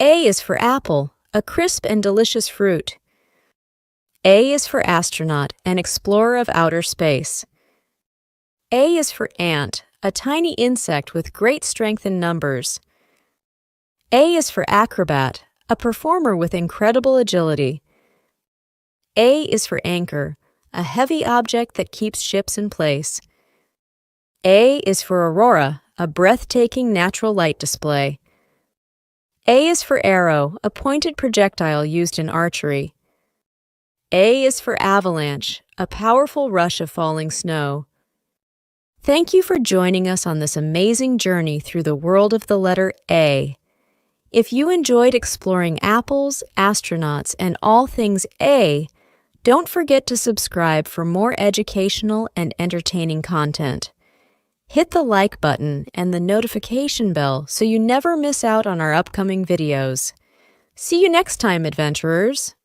A is for apple, a crisp and delicious fruit. A is for astronaut, an explorer of outer space. A is for ant, a tiny insect with great strength in numbers. A is for acrobat, a performer with incredible agility. A is for anchor, a heavy object that keeps ships in place. A is for aurora, a breathtaking natural light display. A is for arrow, a pointed projectile used in archery. A is for avalanche, a powerful rush of falling snow. Thank you for joining us on this amazing journey through the world of the letter A. If you enjoyed exploring apples, astronauts, and all things A, don't forget to subscribe for more educational and entertaining content. Hit the like button and the notification bell so you never miss out on our upcoming videos. See you next time, adventurers!